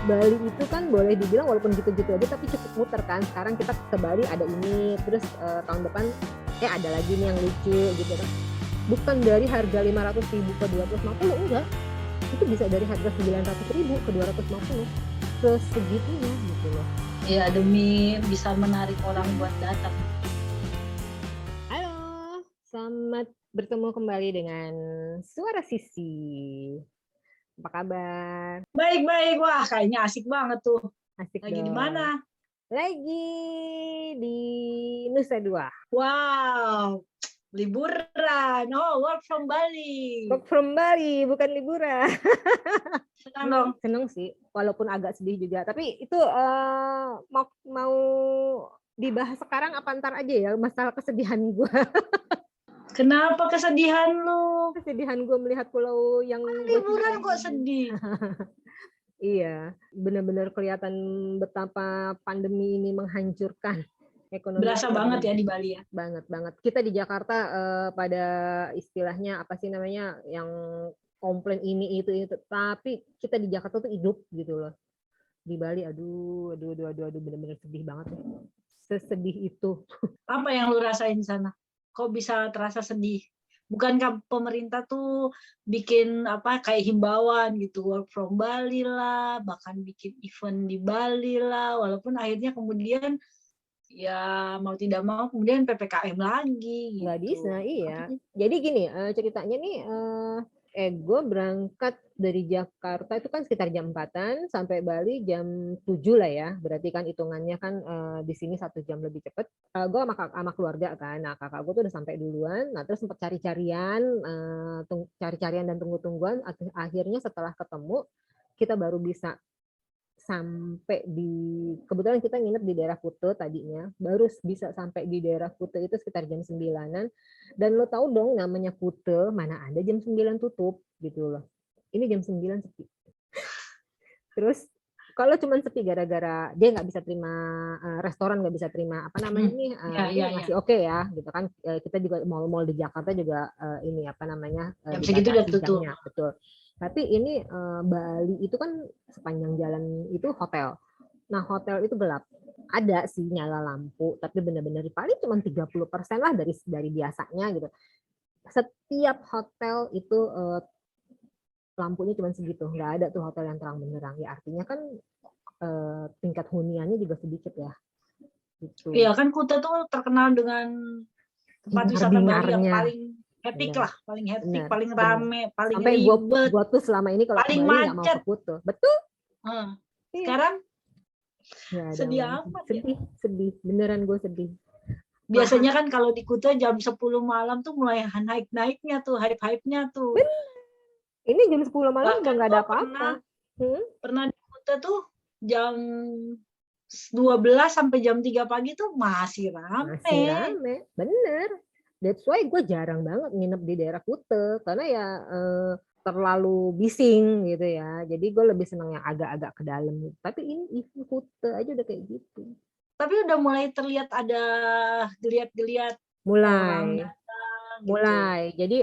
Bali itu kan boleh dibilang walaupun gitu-gitu aja tapi cukup muter kan. Sekarang kita ke Bali ada ini, terus tahun depan ada lagi nih yang lucu gitu kan. Bukan dari harga 500.000 ke 250, enggak. Itu bisa dari harga 900.000 ke 250. Segitunya gitu loh. Ya, demi bisa menarik orang buat datang. Halo, selamat bertemu kembali dengan Suara Sisi. Apa kabar? Baik-baik, wah kayaknya asik banget tuh. Asik Lagi di dong. mana? Lagi di Nusa Dua. Wow, liburan. Oh, work from Bali. Work from Bali, bukan liburan. Senang dong. Seneng sih, walaupun agak sedih juga. Tapi itu mau dibahas sekarang apa ntar aja ya, masalah kesedihan gue. Kenapa kesedihan lu? Kesedihan gue melihat pulau yang Liburan kok sedih? Iya, benar-benar kelihatan betapa pandemi ini menghancurkan ekonomi. Berasa banget ya di Bali ya. Banget. Kita di Jakarta pada istilahnya apa sih namanya yang komplain ini itu, tapi kita di Jakarta tuh hidup gitu loh. Di Bali aduh benar-benar sedih banget ya. Sesedih itu. Apa yang lu rasain di sana? Kok bisa terasa sedih? Bukankah pemerintah tuh bikin apa kayak himbauan gitu, work from Bali lah, bahkan bikin event di Bali lah, walaupun akhirnya kemudian ya mau tidak mau kemudian PPKM lagi gitu. Nggak bisa, iya. Jadi gini, ceritanya nih, gue berangkat dari Jakarta itu kan sekitar jam 4-an, sampai Bali jam 7 lah ya. Berarti kan hitungannya kan di sini 1 jam lebih cepet. Gue sama keluarga kan, nah kakak gue tuh udah sampai duluan, nah terus sempat cari-carian, cari-carian dan tunggu-tungguan, akhirnya setelah ketemu, kita baru bisa sampai kebetulan kita nginep di daerah Kuta tadinya, baru bisa sampai di daerah Kuta itu sekitar jam 9-an, dan lo tahu dong namanya Kuta, mana ada jam 9 tutup gitu loh. Ini jam 9 sepi. Terus kalau cuma sepi gara-gara dia nggak bisa terima, restoran nggak bisa terima apa namanya nih, ini masih oke ya gitu kan. Kita juga mal-mal di Jakarta juga ini apa namanya, jam segitu udah tutup. jamnya, betul. Tapi ini Bali itu kan sepanjang jalan itu hotel. Nah, hotel itu gelap. Ada sih nyala lampu, tapi benar-benar paling cuma 30% lah dari biasanya gitu. Setiap hotel itu lampunya cuma segitu, nggak ada tuh hotel yang terang benderang. Ya artinya kan tingkat huniannya juga sedikit ya. Gitu. Iya kan Kuta tuh terkenal dengan tempat wisata Bali yang paling hektik lah, paling hektik, paling rame, paling sampai ribet. Gue tuh selama ini kalau paling Bali nggak mau ke Kuta. Betul. Sekarang sedih amat ya. Sedih. Beneran gue sedih. Biasanya kan kalau di Kuta jam 10 malam tuh mulai naik-naiknya tuh, hype-hype-nya tuh. Bener. Ini jam 10 malam udah nggak ada apa-apa. Pernah di Kuta tuh jam 12 sampai jam 3 pagi tuh masih rame. Bener. That's why gue jarang banget nginep di daerah Kuta, karena ya terlalu bising gitu ya. Jadi gue lebih seneng yang agak-agak ke dalam. Tapi ini Kuta aja udah kayak gitu. Tapi udah mulai terlihat ada geliat-geliat mulai datang, mulai gitu. Jadi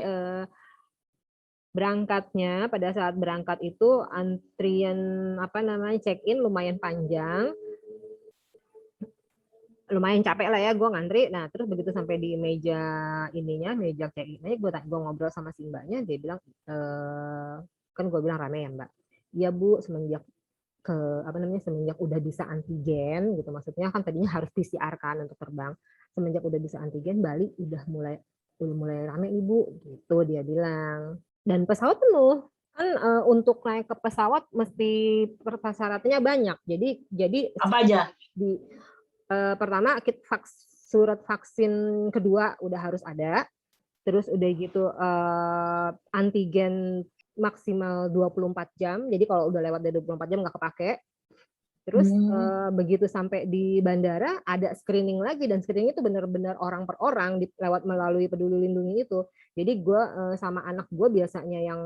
berangkatnya pada saat berangkat itu antrian apa namanya check-in lumayan panjang, lumayan capek lah ya gue ngantri. Nah terus begitu sampai di meja check-in gue ngobrol sama si mbaknya, dia bilang kan gue bilang rame ya mbak, ya bu semenjak udah bisa antigen gitu, maksudnya kan tadinya harus PCR kan untuk terbang, semenjak udah bisa antigen Bali udah mulai rame ibu gitu dia bilang. Dan pesawat penuh kan, untuk naik ke pesawat mesti persyaratnya banyak. Jadi apa aja? Pertama surat vaksin kedua udah harus ada. Terus udah gitu antigen maksimal 24 jam. Jadi kalau udah lewat dari 24 jam nggak kepake. Terus begitu sampai di bandara ada screening lagi, dan screening itu benar-benar orang per orang lewat melalui Peduli Lindungi itu. Jadi gue sama anak gue biasanya yang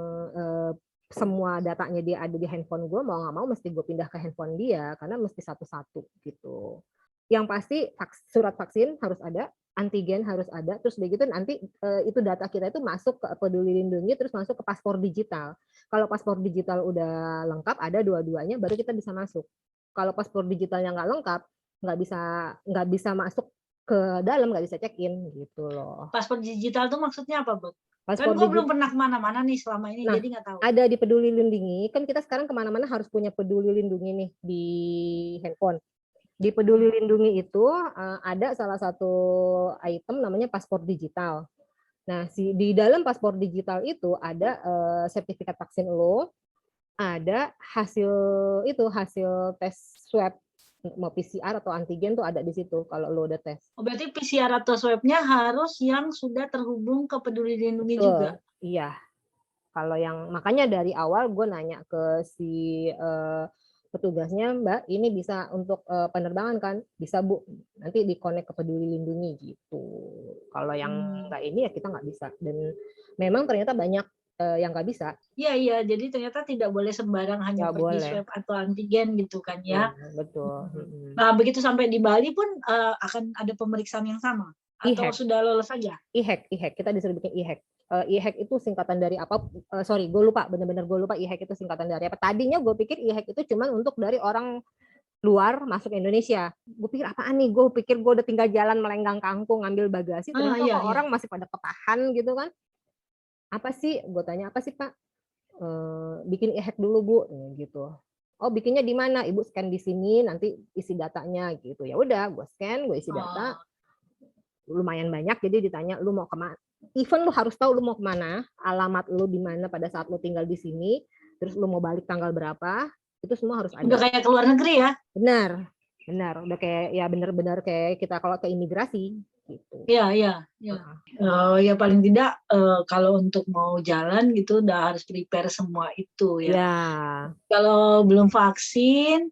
semua datanya dia ada di handphone gue, mau nggak mau mesti gue pindah ke handphone dia karena mesti satu-satu gitu. Yang pasti surat vaksin harus ada, antigen harus ada, terus begitu nanti itu data kita itu masuk ke Peduli Lindungi, terus masuk ke paspor digital. Kalau paspor digital udah lengkap, ada dua-duanya, baru kita bisa masuk. Kalau paspor digitalnya nggak lengkap, nggak bisa masuk ke dalam, nggak bisa check in gitu loh. Paspor digital tuh maksudnya apa, Bu? Kan Paspor gue belum pernah kemana-mana nih selama ini, Nah, jadi nggak tahu. ada di Peduli Lindungi, kan kita sekarang kemana-mana harus punya Peduli Lindungi nih di handphone. Di Peduli Lindungi itu ada salah satu item namanya paspor digital. Nah, di dalam paspor digital itu ada sertifikat vaksin lo, ada hasil tes swab mau PCR atau antigen tuh ada di situ kalau lo udah tes. Oh, berarti PCR atau swab-nya harus yang sudah terhubung ke Peduli Lindungi Betul, juga. iya. Kalau yang makanya dari awal gue nanya ke si petugasnya, Mbak, ini bisa untuk penerbangan kan? Bisa, Bu. Nanti di-connect ke Peduli Lindungi gitu. Kalau yang nggak ini ya kita nggak bisa. Dan memang ternyata banyak yang nggak bisa. Iya. Jadi ternyata tidak boleh sembarang hanya Nggak pergi boleh. swab atau antigen gitu kan ya. Betul. Nah, begitu sampai di Bali pun akan ada pemeriksaan yang sama? Atau sudah lolos saja? E-hack. Kita disuruh bikin e-hack. E-hack itu singkatan dari apa? Sorry, gue lupa. Bener-bener gue lupa e-hack itu singkatan dari apa. Tadinya gue pikir e-hack itu cuma untuk dari orang luar masuk Indonesia. Gue pikir apaan nih? Gue pikir gue udah tinggal jalan melenggang kangkung ngambil bagasi. Ternyata kok orang masih pada ketahan gitu kan. Apa sih? Gue tanya, apa sih Pak? Bikin e-hack dulu Bu, gitu. Oh, bikinnya di mana? Ibu scan di sini, nanti isi datanya gitu. Ya udah, gue scan, gue isi data. Lumayan banyak, jadi ditanya lu mau kemana. Even lu harus tahu lu mau kemana, alamat lu di mana pada saat lu tinggal di sini, terus lu mau balik tanggal berapa, itu semua harus ada. Udah kayak ke luar negeri ya? Benar. Udah kayak ya benar-benar kayak kita kalau ke imigrasi gitu. Iya. Ya paling tidak kalau untuk mau jalan gitu udah harus prepare semua itu ya. Kalau belum vaksin,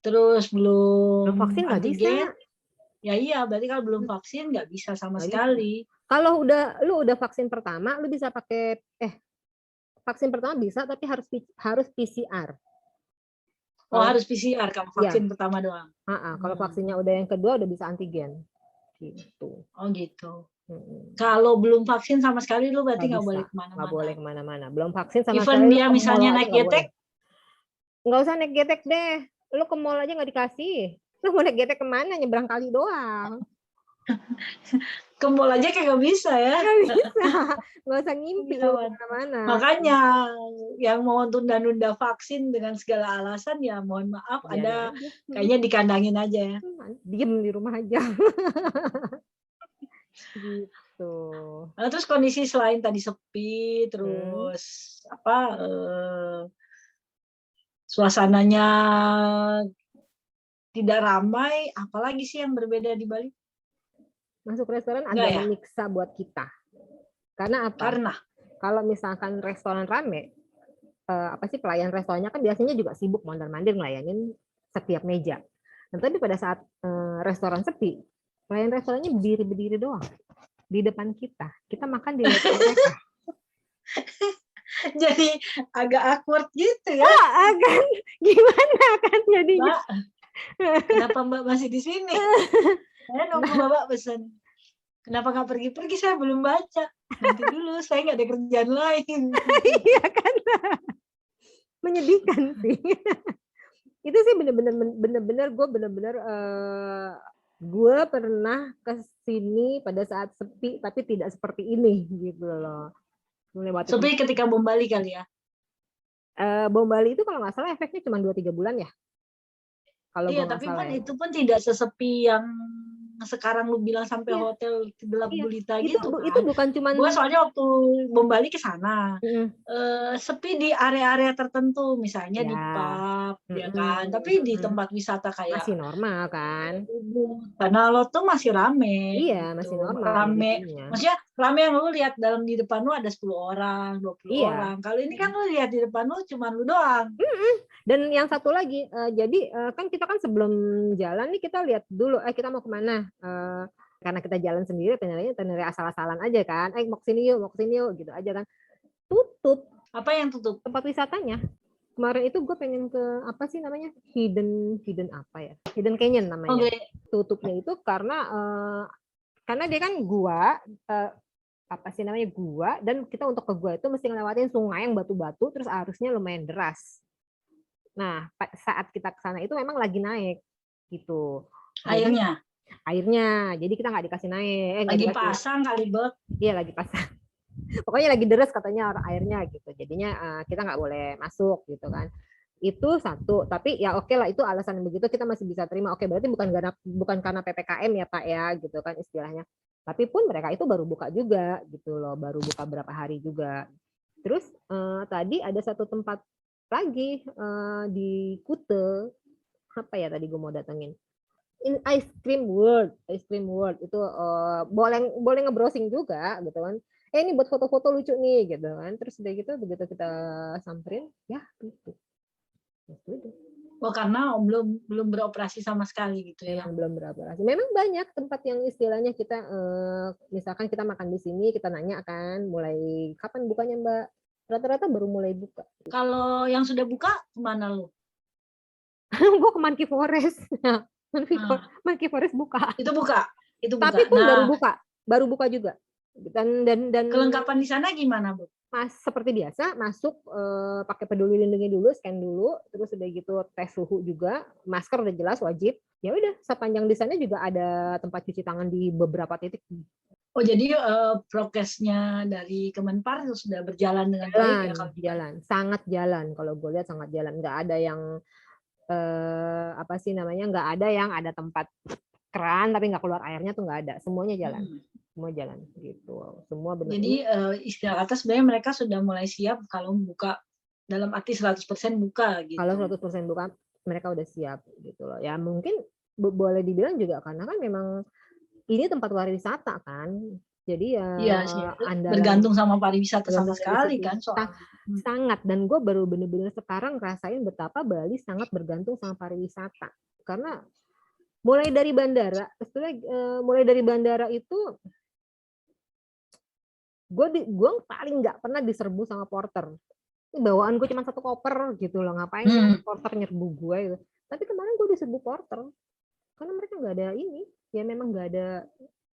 terus belum vaksin nggak bisa. Ya iya, berarti kalau belum vaksin nggak bisa sama sekali. Kalau lu udah vaksin pertama, lu bisa pakai vaksin pertama bisa, tapi harus PCR. Oh, harus PCR kalau vaksin pertama doang. Kalau vaksinnya udah yang kedua udah bisa antigen. Gitu. Oh gitu. Kalau belum vaksin sama sekali lu berarti nggak boleh kemana-mana. Nggak boleh kemana-mana. Belum vaksin sama sekali. Even dia misalnya naik getek? Nggak usah naik getek deh. Lu ke mall aja nggak dikasih. Lu mau naik getek kemana? Nyebrang kali doang. Ke mall aja kayak nggak bisa ya? Nggak bisa. Nggak usah ngimpi lu kemana-mana. Makanya yang mau tunda-nunda vaksin dengan segala alasan ya mohon maaf ada kayaknya dikandangin aja ya. Diem di rumah aja. Gitu. Nah, terus kondisi selain tadi sepi, terus suasananya tidak ramai, apalagi sih yang berbeda di Bali? Masuk restoran agak menyiksa buat kita. Karena apa? Karena kalau misalkan restoran rame, pelayan restorannya kan biasanya juga sibuk mondar-mandir ngelayanin setiap meja. Nah, tapi pada saat restoran sepi, pelayan restorannya berdiri doang di depan kita. Kita makan di depan mereka. Jadi agak awkward gitu ya? Agak gimana kan jadinya? Mbak, kenapa Mbak masih di sini? Saya nunggu Bapak pesan. Kenapa nggak pergi-pergi? Saya belum baca. Nanti dulu, saya nggak ada kerjaan lain. Iya kan? Menyedihkan sih. Itu sih bener-bener gue pernah kesini pada saat sepi, tapi tidak seperti ini gitu loh. Sepi ketika bom Bali kali ya? Bom Bali itu kalau nggak salah efeknya cuma 2-3 bulan ya. Iya, tapi pun itu pun tidak sesepi yang sekarang lu bilang sampai hotel gelap gulita gitu kan. Itu bukan cuma gue soalnya waktu bom Bali ke sana sepi di area-area tertentu misalnya di pub ya kan, tapi di tempat wisata kayak masih normal kan. Tanah Lot tuh masih rame. Iya, masih normal. Rame. Maksudnya rame yang lu lihat dalam di depan lu ada 10 orang, 20 orang. Kalau ini kan lu lihat di depan lu cuma lu doang. Dan yang satu lagi, jadi kan kita kan sebelum jalan nih kita lihat dulu, kita mau kemana? Karena kita jalan sendiri, itinerary asal-asalan aja kan. Mau kesini yuk, gitu aja kan. Tutup. Apa yang tutup? Tempat wisatanya. Kemarin itu gue pengen ke apa sih namanya? Hidden apa ya? Hidden Canyon namanya. Tutupnya itu karena karena dia kan gua, apa sih namanya, gua, dan kita untuk ke gua itu mesti ngelewatin sungai yang batu-batu, terus arusnya lumayan deras. Nah, saat kita ke sana itu memang lagi naik, gitu. Jadi Airnya airnya, jadi kita nggak dikasih naik, nggak lagi dikasih, pasang kali, Bek. iya lagi pasang. Pokoknya lagi deres katanya airnya gitu. Jadinya kita nggak boleh masuk gitu kan. Itu satu, tapi ya oke lah, itu alasan begitu kita masih bisa terima. Oke, berarti bukan karena PPKM ya Pak ya gitu kan istilahnya. Tapi pun mereka itu baru buka juga gitu loh, baru buka berapa hari juga. Terus tadi ada satu tempat lagi di Kute, apa ya tadi gue mau datengin, Ice Cream World itu boleh nge-browsing juga gitu kan. Ini buat foto-foto lucu nih gitu kan. Terus udah gitu begitu kita samperin, ya tutup. Oh, karena belum beroperasi sama sekali gitu ya. Memang belum beroperasi. Memang banyak tempat yang istilahnya kita misalkan kita makan di sini, kita nanya kan mulai kapan bukanya Mbak. Rata-rata baru mulai buka. Kalau yang sudah buka kemana lu? Gue ke Monkey Forest. Monkey Forest buka. Itu buka. Tapi pun baru buka juga. Dan kelengkapan di sana gimana, Bu? Seperti biasa masuk pakai peduli lindungi dulu, scan dulu, terus udah gitu tes suhu juga, masker udah jelas wajib. Ya udah, sepanjang di sana juga ada tempat cuci tangan di beberapa titik. Oh, jadi prokesnya dari Kemenpar sudah berjalan dengan baik ya kalau jalan, sangat jalan. Kalau gue lihat sangat jalan, nggak ada yang apa sih namanya, nggak ada yang ada tempat keran tapi nggak keluar airnya tuh nggak ada, semuanya jalan. Semua jalan gitu, semua benar. Jadi istilah kata sebenarnya mereka sudah mulai siap kalau buka, dalam arti 100% buka gitu. Kalau 100% buka mereka udah siap gitu loh. Ya mungkin boleh dibilang juga karena kan memang ini tempat pariwisata kan. Jadi ya bergantung sama pariwisata sama sekali kan soal sangat. Dan gue baru bener-bener sekarang ngerasain betapa Bali sangat bergantung sama pariwisata. Karena mulai dari bandara itu gue paling nggak pernah diserbu sama porter. Bawaan gue cuma 1 koper gitu loh, ngapain porter nyerbu gue gitu. Tapi kemarin gue diserbu porter karena mereka nggak ada ini, ya memang nggak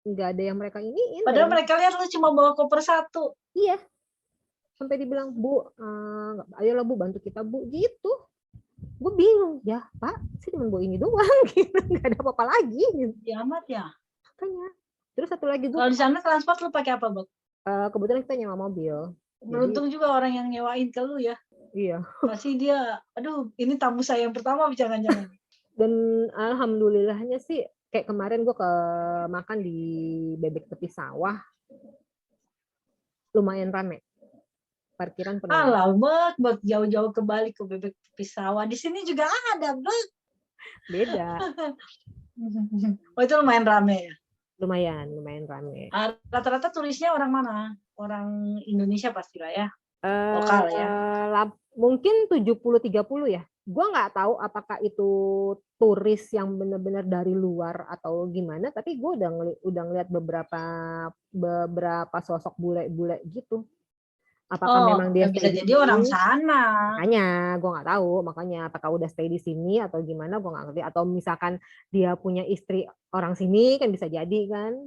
ada yang mereka iniin. Padahal mereka lihat lu cuma bawa koper 1. Iya, sampai dibilang, Bu, ayolah Bu bantu kita Bu, gitu. Gue bingung, ya Pak, saya cuma bawa ini doang, gitu. Nggak ada apa-apa lagi. Gitu. Ya amat ya. Makanya. Terus satu lagi gue. Kalau di sana transport lu pakai apa, Bu? Kebetulan kita nyewa mobil. Beruntung juga orang yang nyewain ke lu ya. Iya. Pasti dia, aduh ini tamu saya yang pertama jangan-jangan. Dan alhamdulillahnya sih, kayak kemarin gue makan di Bebek Tepi Sawah, lumayan rame. Parkiran penuh. Alah, Bek, jauh-jauh ke Bali ke Bebek Tepi Sawah. Di sini juga ada, Bek. Beda. Oh, itu lumayan rame ya? Lumayan rame. Rata-rata turisnya orang mana? Orang Indonesia pastilah ya. Lokal ya. Mungkin 70-30 ya. Gue nggak tahu apakah itu turis yang benar-benar dari luar atau gimana, tapi gue udah ngeliat beberapa sosok bule-bule gitu. Apakah memang dia bisa jadi orang sana? Makanya gue nggak tahu, makanya apakah udah stay di sini atau gimana gue nggak ngerti. Atau misalkan dia punya istri orang sini kan bisa jadi kan.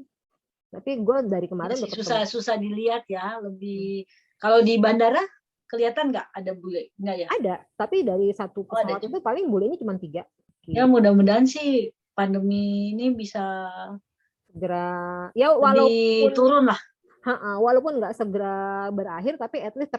Tapi gue dari kemarin susah dilihat ya. Lebih kalau di bandara kelihatan nggak ada bule? Nggak ya? Ada, tapi dari satu pesawat itu paling bulenya cuma 3. Ya mudah-mudahan sih pandemi ini bisa segera ya walaupun turun lah. Walaupun nggak segera berakhir, tapi at least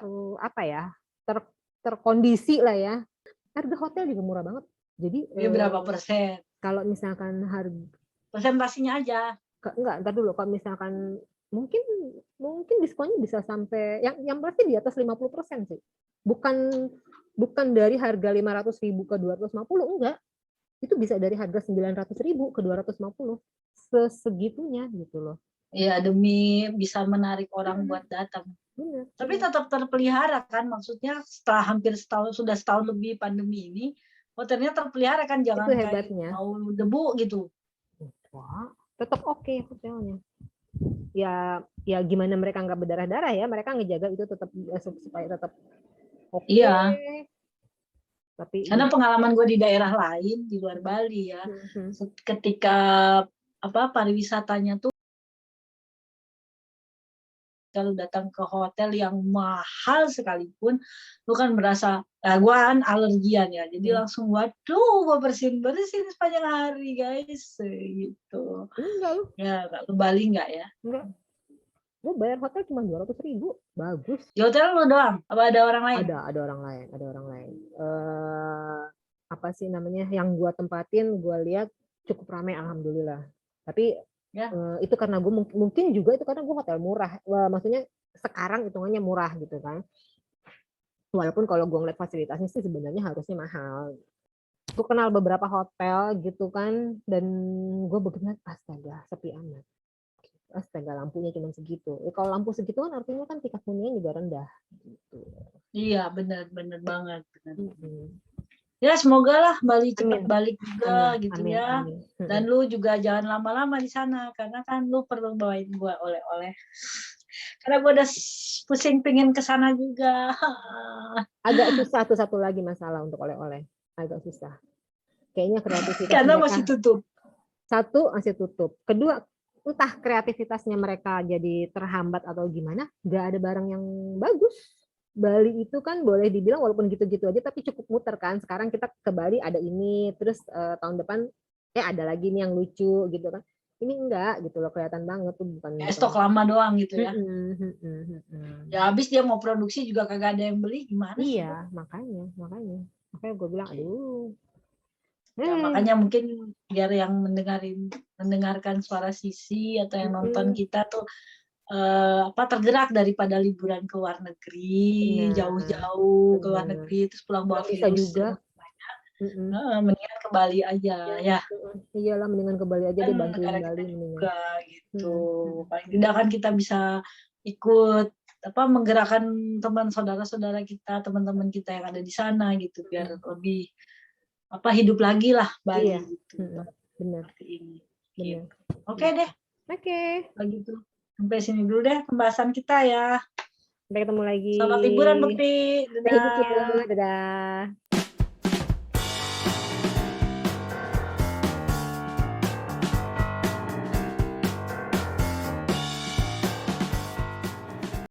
terkondisi lah ya. Harga hotel juga murah banget. Jadi berapa persen? Kalau misalkan harga persentasinya aja. Enggak, ntar dulu. Kalau misalkan mungkin diskonnya bisa sampai yang pasti di atas 50% sih. Bukan dari harga 500.000 ke 250, enggak. Itu bisa dari harga 900.000 ke 250. Segitunya gitu loh. Ya demi bisa menarik orang buat datang. Benar. Tapi tetap terpelihara kan, maksudnya setelah hampir sudah setahun lebih pandemi ini, hotelnya terpelihara kan, jangan kayak mau debu gitu. Wah, tetap oke hotelnya. Ya gimana mereka nggak berdarah-darah ya, mereka ngejaga itu tetap supaya tetap oke. Iya. Tapi karena pengalaman gue di daerah lain di luar Bali ya, ketika pariwisatanya tuh ketika lu datang ke hotel yang mahal sekalipun, lu kan merasa, gue kan alergian ya, jadi langsung waduh gue bersin sepanjang hari guys, gitu. Enggak lu. Ya, kalau Bali enggak ya? Enggak. Gue bayar hotel cuma 200.000, bagus. Di hotel lu doang? Apa ada orang lain? Ada orang lain, ada orang lain. Apa sih namanya? Yang gue tempatin, gue lihat cukup ramai, alhamdulillah. Tapi Ya. itu karena gue mungkin juga itu karena gue hotel murah. Maksudnya sekarang hitungannya murah gitu kan. Walaupun kalau gue ngeliat fasilitasnya sih sebenarnya harusnya mahal. Gue kenal beberapa hotel gitu kan, dan gue begitu astaga sepi amat. Astaga lampunya cuma segitu. Kalau lampu segitu kan artinya kan tingkat hunian juga rendah. Gitu. Iya benar banget. Ya semoga lah Bali cepat balik juga gitu ya. Amin. Dan lu juga jangan lama-lama di sana karena kan lu perlu bawain gua oleh-oleh. Karena gua udah pusing pengen ke sana juga. Agak susah tuh satu lagi masalah untuk oleh-oleh. Agak susah. Kayaknya kreativitas karena mereka, masih tutup. Satu masih tutup. Kedua entah kreativitasnya mereka jadi terhambat atau gimana, nggak ada barang yang bagus. Bali itu kan boleh dibilang walaupun gitu-gitu aja tapi cukup muter kan. Sekarang kita ke Bali ada ini, terus tahun depan ada lagi nih yang lucu gitu kan. Ini enggak gitu loh, kelihatan banget tuh bukan stok lama doang gitu ya. Ya habis dia mau produksi juga kagak ada yang beli, gimana sih? Iya, makanya gue bilang aduh. Ya, makanya mungkin biar yang mendengarkan suara Sisi atau yang nonton kita tuh tergerak daripada liburan ke luar negeri, jauh-jauh ke luar negeri terus pulang bawa bisa virus juga banyak. Mendingan ke Bali aja ya. Iyalah mendingan ke Bali aja deh, bantuin Bali juga gitu. Paling tidak kan kita bisa ikut menggerakkan teman saudara-saudara kita, teman-teman kita yang ada di sana gitu biar lebih hidup lagi lah Bali gitu. Benar. Gitu. Oke deh. Oke. Begitu. Sampai sini dulu deh pembahasan kita ya. Sampai ketemu lagi. Selamat liburan Bekti. Dadah. Dadah.